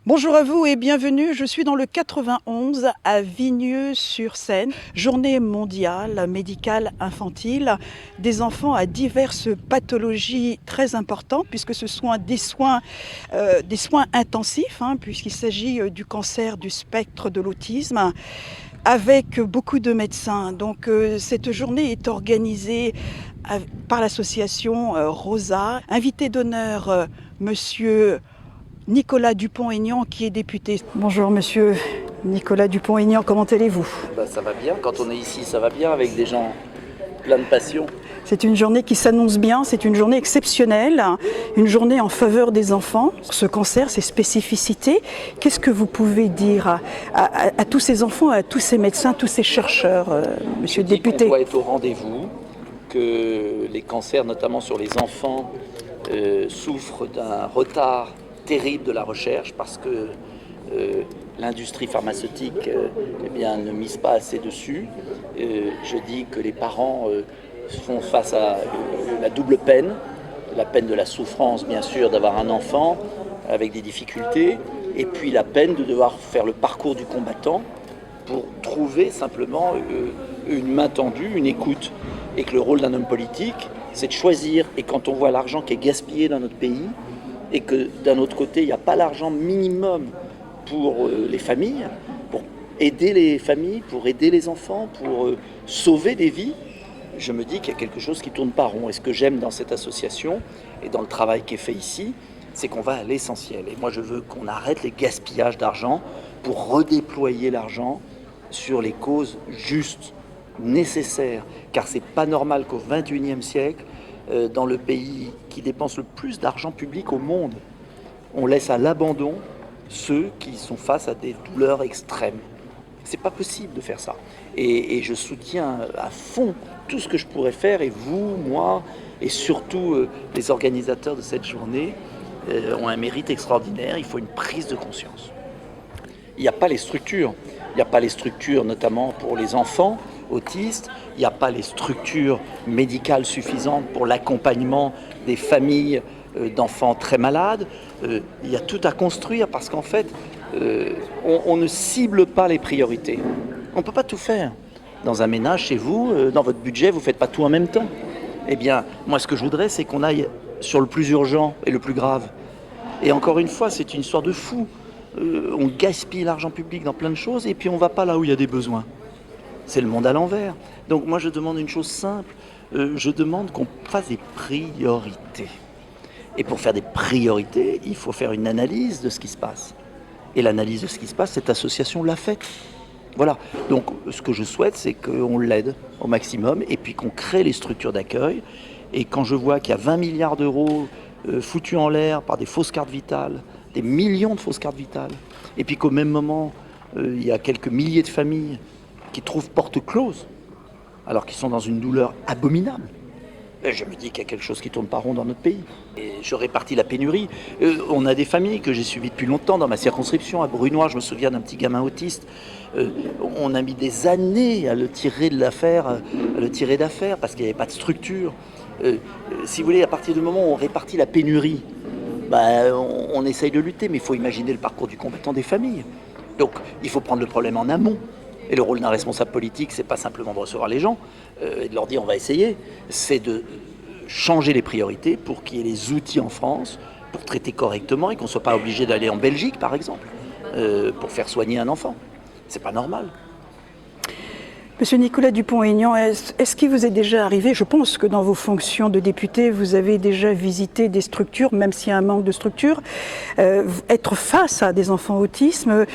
Bonjour à vous et bienvenue. Je suis dans le 91 à Vigneux-sur-Seine, journée mondiale médicale infantile des enfants à diverses pathologies très importantes puisque ce sont des soins intensifs, puisqu'il s'agit du cancer du spectre de l'autisme avec beaucoup de médecins. Donc cette journée est organisée par l'association Rosa. Invité d'honneur, monsieur Nicolas Dupont-Aignan, qui est député. Bonjour monsieur Nicolas Dupont-Aignan, comment allez-vous? Ça va bien, quand on est ici ça va bien avec des gens pleins de passion. C'est une journée qui s'annonce bien, c'est une journée exceptionnelle, une journée en faveur des enfants. Ce cancer, ses spécificités, qu'est-ce que vous pouvez dire à tous ces enfants, à tous ces médecins, tous ces chercheurs, monsieur le député? On doit être au rendez-vous, que les cancers, notamment sur les enfants, souffrent d'un retard terrible de la recherche parce que l'industrie pharmaceutique ne mise pas assez dessus. Je dis que les parents font face à la double peine, la peine de la souffrance bien sûr d'avoir un enfant avec des difficultés, et puis la peine de devoir faire le parcours du combattant pour trouver simplement une main tendue, une écoute, et que le rôle d'un homme politique, c'est de choisir. Et quand on voit l'argent qui est gaspillé dans notre pays, et que d'un autre côté, il n'y a pas l'argent minimum pour les familles, pour aider les familles, pour aider les enfants, pour sauver des vies, je me dis qu'il y a quelque chose qui ne tourne pas rond. Et ce que j'aime dans cette association et dans le travail qui est fait ici, c'est qu'on va à l'essentiel. Et moi, je veux qu'on arrête les gaspillages d'argent pour redéployer l'argent sur les causes justes, nécessaires. Car c'est pas normal qu'au XXIe siècle, dans le pays qui dépense le plus d'argent public au monde, on laisse à l'abandon ceux qui sont face à des douleurs extrêmes. C'est pas possible de faire ça. Et je soutiens à fond tout ce que je pourrais faire, et vous, moi, et surtout les organisateurs de cette journée ont un mérite extraordinaire. Il faut une prise de conscience. Il n'y a pas les structures. Il n'y a pas les structures, notamment pour les enfants autistes. Il n'y a pas les structures médicales suffisantes pour l'accompagnement des familles d'enfants très malades. Il y a tout à construire parce qu'en fait, on ne cible pas les priorités. On ne peut pas tout faire. Dans un ménage, chez vous, dans votre budget, vous ne faites pas tout en même temps. Eh bien, moi, ce que je voudrais, c'est qu'on aille sur le plus urgent et le plus grave. Et encore une fois, c'est une histoire de fou. On gaspille l'argent public dans plein de choses et puis on ne va pas là où il y a des besoins. C'est le monde à l'envers. Donc moi, je demande une chose simple. Je demande qu'on fasse des priorités. Et pour faire des priorités, il faut faire une analyse de ce qui se passe. Et l'analyse de ce qui se passe, cette association l'a faite. Voilà. Donc ce que je souhaite, c'est qu'on l'aide au maximum et puis qu'on crée les structures d'accueil. Et quand je vois qu'il y a 20 milliards d'euros foutus en l'air par des fausses cartes vitales, des millions de fausses cartes vitales, et puis qu'au même moment, il y a quelques milliers de familles qui trouvent porte close, alors qu'ils sont dans une douleur abominable, je me dis qu'il y a quelque chose qui ne tourne pas rond dans notre pays. Et je répartis la pénurie. On a des familles que j'ai suivies depuis longtemps dans ma circonscription. À Brunois, je me souviens d'un petit gamin autiste. On a mis des années à le tirer de l'affaire, à le tirer d'affaire, parce qu'il n'y avait pas de structure. Si vous voulez, à partir du moment où on répartit la pénurie, on essaye de lutter, mais il faut imaginer le parcours du combattant des familles. Donc, il faut prendre le problème en amont. Et le rôle d'un responsable politique, c'est pas simplement de recevoir les gens et de leur dire on va essayer, c'est de changer les priorités pour qu'il y ait les outils en France pour traiter correctement et qu'on ne soit pas obligé d'aller en Belgique, par exemple, pour faire soigner un enfant. C'est pas normal. Monsieur Nicolas Dupont-Aignan, est-ce qu'il vous est déjà arrivé, je pense que dans vos fonctions de député, vous avez déjà visité des structures, même s'il y a un manque de structures, être face à des enfants autisme,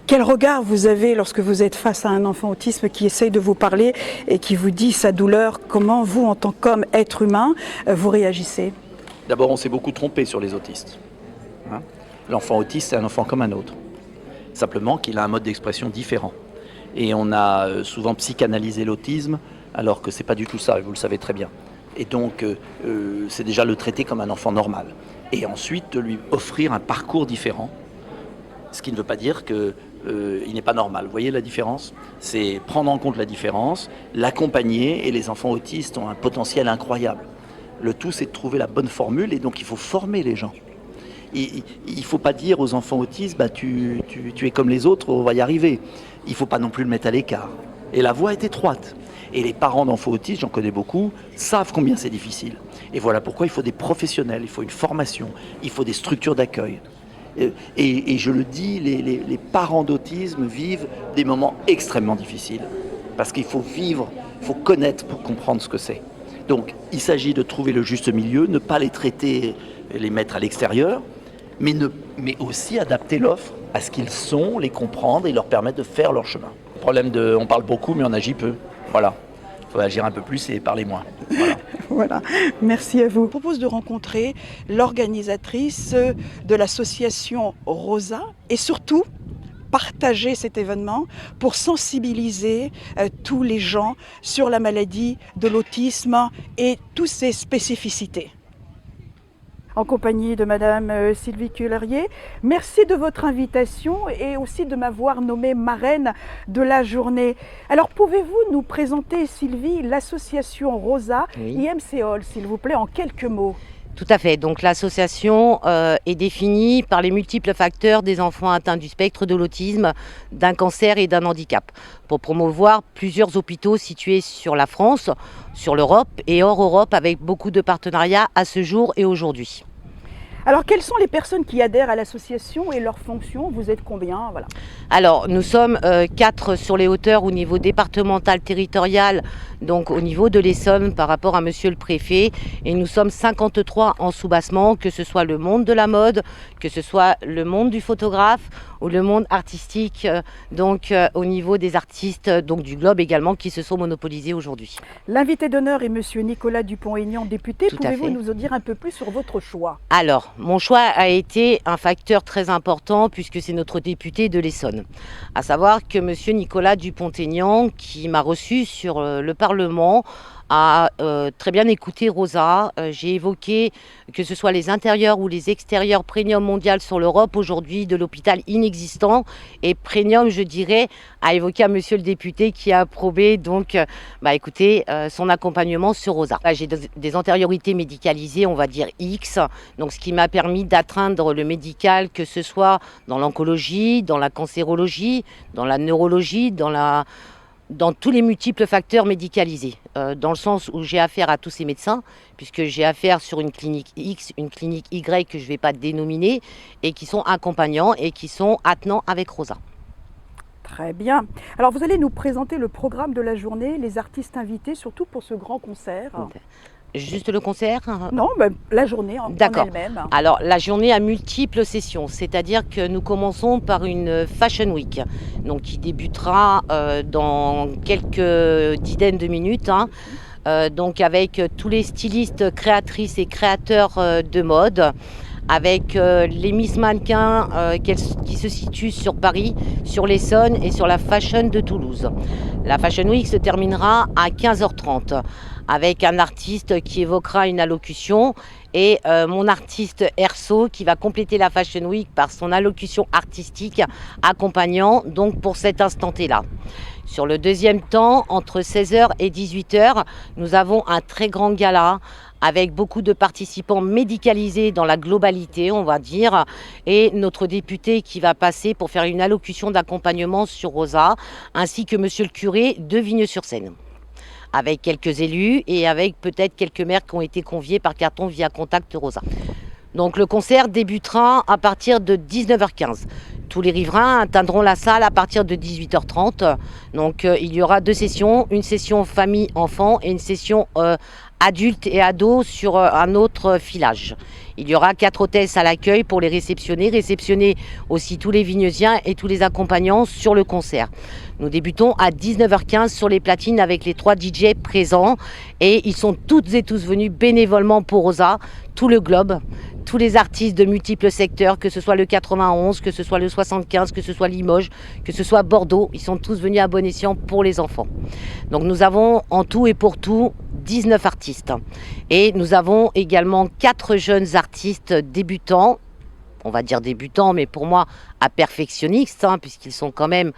quel regard vous avez lorsque vous êtes face à un enfant autisme qui essaye de vous parler et qui vous dit sa douleur? Comment vous, en tant qu'homme, être humain, vous réagissez? D'abord, on s'est beaucoup trompé sur les autistes. L'enfant autiste, c'est un enfant comme un autre. Simplement qu'il a un mode d'expression différent. Et on a souvent psychanalysé l'autisme, alors que c'est pas du tout ça, et vous le savez très bien. Et donc, c'est déjà le traiter comme un enfant normal. Et ensuite, de lui offrir un parcours différent, ce qui ne veut pas dire qu'il n'est pas normal. Vous voyez la différence? C'est prendre en compte la différence, l'accompagner, et les enfants autistes ont un potentiel incroyable. Le tout, c'est de trouver la bonne formule, et donc il faut former les gens. il ne faut pas dire aux enfants autistes, bah, tu es comme les autres, on va y arriver. Il ne faut pas non plus le mettre à l'écart. Et la voie est étroite. Et les parents d'enfants autistes, j'en connais beaucoup, savent combien c'est difficile. Et voilà pourquoi il faut des professionnels, il faut une formation, il faut des structures d'accueil. Et je le dis, les parents d'autisme vivent des moments extrêmement difficiles. Parce qu'il faut vivre, il faut connaître pour comprendre ce que c'est. Donc il s'agit de trouver le juste milieu, ne pas les traiter, les mettre à l'extérieur, mais aussi adapter l'offre à ce qu'ils sont, les comprendre et leur permettre de faire leur chemin. Le problème on parle beaucoup mais on agit peu. Voilà. Il faut agir un peu plus et parler moins. Voilà. Voilà, merci à vous. Je propose de rencontrer l'organisatrice de l'association Rosa et surtout partager cet événement pour sensibiliser tous les gens sur la maladie de l'autisme et toutes ses spécificités. En compagnie de Madame Sylvie Cullerier. Merci de votre invitation et aussi de m'avoir nommée marraine de la journée. Alors pouvez-vous nous présenter, Sylvie, l'association Rosa IMCOL, s'il vous plaît, en quelques mots? Tout à fait. Donc l'association est définie par les multiples facteurs des enfants atteints du spectre de l'autisme, d'un cancer et d'un handicap, pour promouvoir plusieurs hôpitaux situés sur la France, sur l'Europe et hors Europe, avec beaucoup de partenariats à ce jour et aujourd'hui. Alors, quelles sont les personnes qui adhèrent à l'association et leurs fonctions? Vous êtes combien? Voilà. Alors, nous sommes 4 sur les hauteurs au niveau départemental, territorial, donc au niveau de l'Essonne par rapport à monsieur le préfet. Et nous sommes 53 en sous-bassement, que ce soit le monde de la mode, que ce soit le monde du photographe ou le monde artistique, au niveau des artistes donc du globe également, qui se sont monopolisés aujourd'hui. L'invité d'honneur est monsieur Nicolas Dupont-Aignan, député. Tout à fait. Pouvez-vous nous en dire un peu plus sur votre choix? Alors, mon choix a été un facteur très important puisque c'est notre député de l'Essonne. À savoir que monsieur Nicolas Dupont-Aignan, qui m'a reçu sur le Parlement, a très bien écouté Rosa. J'ai évoqué que ce soit les intérieurs ou les extérieurs premium mondial sur l'Europe aujourd'hui de l'hôpital inexistant, et premium, je dirais, a évoqué à monsieur le député qui a apprové donc son accompagnement sur Rosa. J'ai des antériorités médicalisées, on va dire X, donc ce qui m'a permis d'atteindre le médical, que ce soit dans l'oncologie, dans la cancérologie, dans la neurologie, dans tous les multiples facteurs médicalisés, dans le sens où j'ai affaire à tous ces médecins, puisque j'ai affaire sur une clinique X, une clinique Y que je ne vais pas dénominer, et qui sont accompagnants et qui sont attenants avec Rosa. Très bien. Alors vous allez nous présenter le programme de la journée, les artistes invités, surtout pour ce grand concert. Juste le concert? Non, la journée en elle-même. Alors, la journée a multiples sessions, c'est-à-dire que nous commençons par une Fashion Week, donc qui débutera dans quelques dizaines de minutes, donc avec tous les stylistes, créatrices et créateurs de mode, avec les Miss Mannequins qui se situent sur Paris, sur l'Essonne et sur la Fashion de Toulouse. La Fashion Week se terminera à 15h30 avec un artiste qui évoquera une allocution et mon artiste Erso qui va compléter la Fashion Week par son allocution artistique accompagnant donc pour cet instant T-là. Sur le deuxième temps, entre 16h et 18h, nous avons un très grand gala avec beaucoup de participants médicalisés dans la globalité, on va dire, et notre député qui va passer pour faire une allocution d'accompagnement sur Rosa, ainsi que monsieur le curé de Vigneux-sur-Seine, avec quelques élus et avec peut-être quelques maires qui ont été conviés par carton via Contact Rosa. Donc le concert débutera à partir de 19h15. Tous les riverains atteindront la salle à partir de 18h30. Donc il y aura 2 sessions, une session famille-enfant et une session adultes et ados sur un autre filage. Il y aura 4 hôtesses à l'accueil pour les réceptionner aussi tous les Vigneusiens et tous les accompagnants sur le concert. Nous débutons à 19h15 sur les platines avec les 3 DJ présents et ils sont toutes et tous venus bénévolement pour Rosa, tout le globe, tous les artistes de multiples secteurs, que ce soit le 91, que ce soit le 75, que ce soit Limoges, que ce soit Bordeaux, ils sont tous venus à bon escient pour les enfants. Donc nous avons en tout et pour tout 19 artistes et nous avons également 4 jeunes artistes débutants, on va dire débutants mais pour moi à perfectionnistes puisqu'ils sont quand même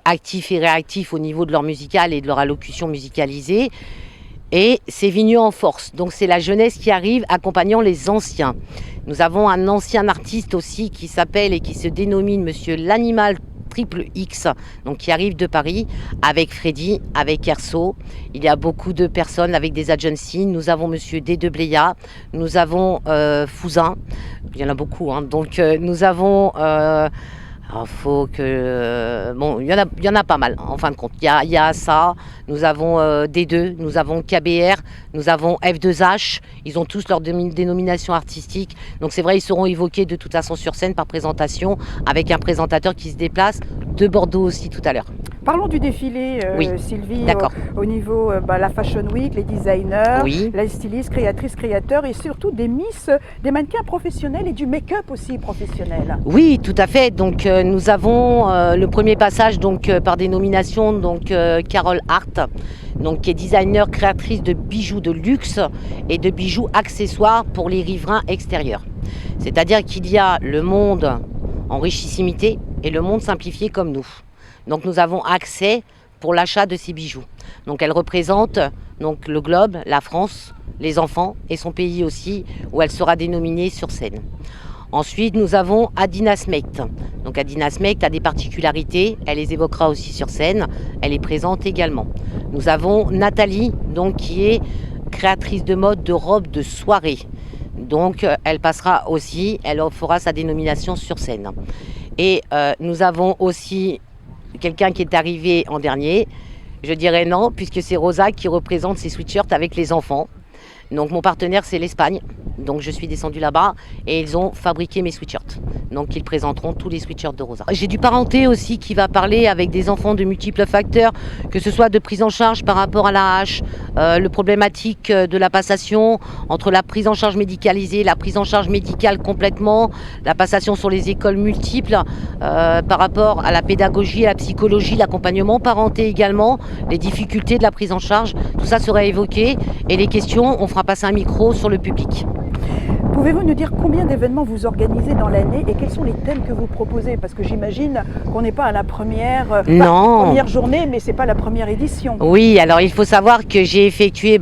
actifs et réactifs au niveau de leur musical et de leur allocution musicalisée. Et c'est Vigneux en force. Donc c'est la jeunesse qui arrive accompagnant les anciens. Nous avons un ancien artiste aussi qui s'appelle et qui se dénomine Monsieur l'Animal Triple X, donc qui arrive de Paris avec Freddy, avec Erso. Il y a beaucoup de personnes avec des agencies. Nous avons Monsieur D. de Bléa, nous avons Fouzin. Il y en a beaucoup. Hein. Donc nous avons... faut que... bon, il y en a pas mal, en fin de compte. Il y a ça, nous avons D2, nous avons KBR, nous avons F2H. Ils ont tous leur dénomination artistique. Donc c'est vrai, ils seront évoqués de toute façon sur scène par présentation, avec un présentateur qui se déplace de Bordeaux aussi tout à l'heure. Parlons du défilé, Oui, Sylvie, d'accord. Au niveau la Fashion Week, les designers, Oui. les stylistes, créatrices, créateurs et surtout des miss, des mannequins professionnels et du make-up aussi professionnel. Oui, tout à fait. Donc nous avons le premier passage donc par dénomination donc Carole Hart, donc qui est designer créatrice de bijoux de luxe et de bijoux accessoires pour les riverains extérieurs. C'est-à-dire qu'il y a le monde en richissimité et le monde simplifié comme nous. Donc nous avons accès pour l'achat de ces bijoux. Donc elle représente donc le globe, la France, les enfants et son pays aussi, où elle sera dénominée sur scène. Ensuite, nous avons Adina Smecht. Donc Adina Smecht a des particularités, elle les évoquera aussi sur scène, elle est présente également. Nous avons Nathalie, donc, qui est créatrice de mode de robes de soirée. Donc elle passera aussi, elle fera sa dénomination sur scène. Et nous avons aussi quelqu'un qui est arrivé en dernier, je dirais non, puisque c'est Rosa qui représente ses sweatshirts avec les enfants. Donc mon partenaire c'est l'Espagne, donc je suis descendue là-bas et ils ont fabriqué mes sweatshirts. Donc ils présenteront tous les sweatshirts de Rosa. J'ai du parenté aussi qui va parler avec des enfants de multiples facteurs, que ce soit de prise en charge par rapport à la hache, le problématique de la passation entre la prise en charge médicalisée, la prise en charge médicale complètement, la passation sur les écoles multiples, par rapport à la pédagogie, à la psychologie, l'accompagnement parenté également, les difficultés de la prise en charge, tout ça sera évoqué et les questions, on fera passer un micro sur le public. Pouvez-vous nous dire combien d'événements vous organisez dans l'année et quels sont les thèmes que vous proposez? Parce que j'imagine qu'on n'est pas à la première, première journée, mais ce n'est pas la première édition. Oui, alors il faut savoir que j'ai effectué,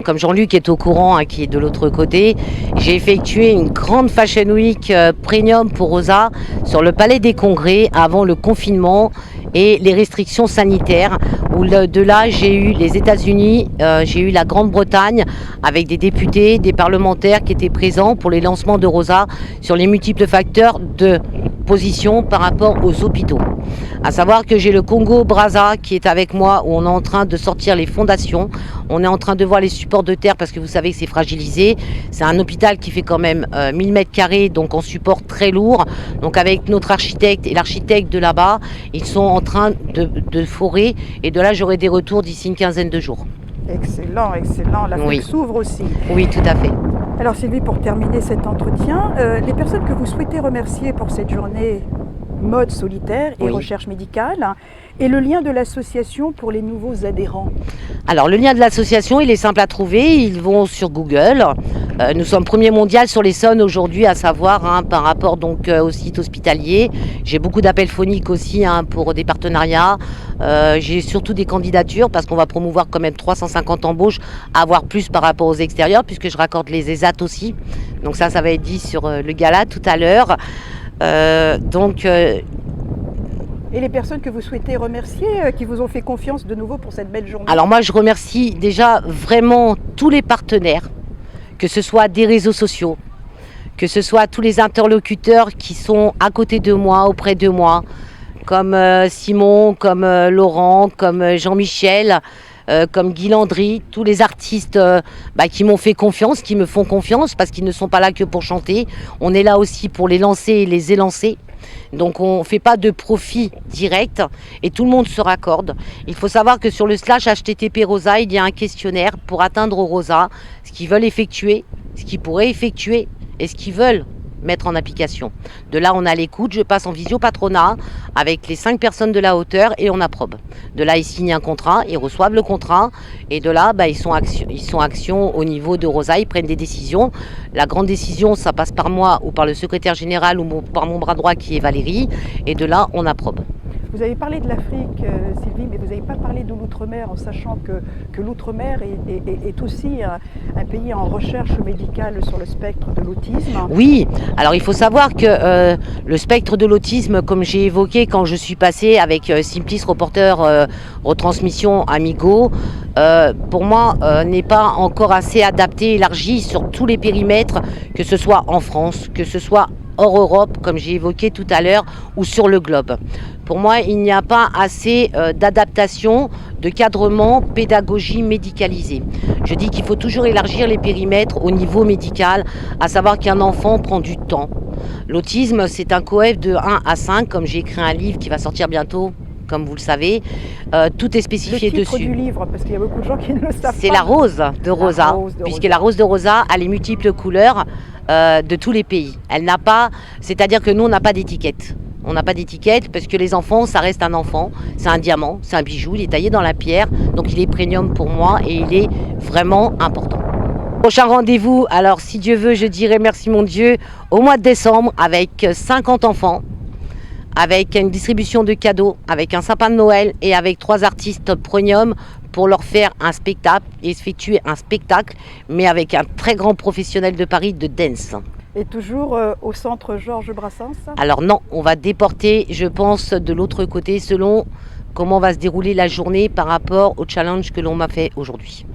comme Jean-Luc est au courant, hein, qui est de l'autre côté, j'ai effectué une grande Fashion Week premium pour Rosa sur le Palais des Congrès avant le confinement et les restrictions sanitaires, où de là j'ai eu les États-Unis, j'ai eu la Grande-Bretagne avec des députés, des parlementaires qui étaient présents pour les lancements de Rosa sur les multiples facteurs de position par rapport aux hôpitaux. À savoir que j'ai le Congo-Brazza qui est avec moi, où on est en train de sortir les fondations, on est en train de voir les supports de terre parce que vous savez que c'est fragilisé. C'est un hôpital qui fait quand même 1000 mètres carrés, donc en support très lourd. Donc avec notre architecte et l'architecte de là-bas, ils sont en train de forer et de là j'aurai des retours d'ici une quinzaine de jours. Excellent, excellent. La fête s'ouvre aussi. Oui, tout à fait. Alors Sylvie, pour terminer cet entretien, les personnes que vous souhaitez remercier pour cette journée mode solitaire et recherche médicale, et le lien de l'association pour les nouveaux adhérents. Alors le lien de l'association, il est simple à trouver, ils vont sur Google. Nous sommes premier mondial sur l'Essonne aujourd'hui, à savoir par rapport donc au site hospitalier. J'ai beaucoup d'appels phoniques aussi pour des partenariats. J'ai surtout des candidatures parce qu'on va promouvoir quand même 350 embauches, à avoir plus par rapport aux extérieurs, puisque je raccorde les ESAT aussi. Donc ça va être dit sur le gala tout à l'heure. Et les personnes que vous souhaitez remercier, qui vous ont fait confiance de nouveau pour cette belle journée? Alors moi, je remercie déjà vraiment tous les partenaires, que ce soit des réseaux sociaux, que ce soit tous les interlocuteurs qui sont à côté de moi, auprès de moi, comme Simon, comme Laurent, comme Jean-Michel, comme Guy Landry, tous les artistes qui m'ont fait confiance, qui me font confiance, parce qu'ils ne sont pas là que pour chanter. On est là aussi pour les lancer et les élancer. Donc on ne fait pas de profit direct et tout le monde se raccorde. Il faut savoir que sur le /http Rosa, il y a un questionnaire pour atteindre Rosa, ce qu'ils veulent effectuer, ce qu'ils pourraient effectuer et ce qu'ils veulent mettre en application. De là, on a l'écoute, je passe en visio-patronat avec les 5 personnes de la hauteur et on approbe. De là, ils signent un contrat, ils reçoivent le contrat et de là, ils sont action au niveau de Rosa, ils prennent des décisions. La grande décision, ça passe par moi ou par le secrétaire général ou par mon bras droit qui est Valérie et de là, on approbe. Vous avez parlé de l'Afrique, Sylvie, mais vous n'avez pas parlé de l'outre-mer, en sachant que l'outre-mer est aussi un pays en recherche médicale sur le spectre de l'autisme. Oui, alors il faut savoir que le spectre de l'autisme, comme j'ai évoqué quand je suis passée avec Simplis Reporter Retransmission Amigo, pour moi n'est pas encore assez adapté, élargi sur tous les périmètres, que ce soit en France, que ce soit hors Europe, comme j'ai évoqué tout à l'heure, ou sur le globe. Pour moi, il n'y a pas assez d'adaptation, de cadrement, pédagogie médicalisée. Je dis qu'il faut toujours élargir les périmètres au niveau médical, à savoir qu'un enfant prend du temps. L'autisme, c'est un coef de 1 à 5, comme j'ai écrit un livre qui va sortir bientôt, comme vous le savez. Tout est spécifié dessus. Le titre dessus. Du livre, parce qu'il y a beaucoup de gens qui ne le savent pas. C'est La Rose de Rosa, puisque la rose de Rosa a les multiples couleurs de tous les pays. Elle n'a pas, c'est-à-dire que nous, on n'a pas d'étiquette. On n'a pas d'étiquette parce que les enfants, ça reste un enfant. C'est un diamant, c'est un bijou, il est taillé dans la pierre. Donc il est premium pour moi et il est vraiment important. Prochain rendez-vous, alors si Dieu veut, je dirai merci mon Dieu, au mois de décembre avec 50 enfants, avec une distribution de cadeaux, avec un sapin de Noël et avec 3 artistes premium pour leur faire un spectacle, effectuer un spectacle, mais avec un très grand professionnel de Paris de dance. Et toujours au centre Georges Brassens? Alors non, on va déporter, je pense, de l'autre côté selon comment va se dérouler la journée par rapport au challenge que l'on m'a fait aujourd'hui.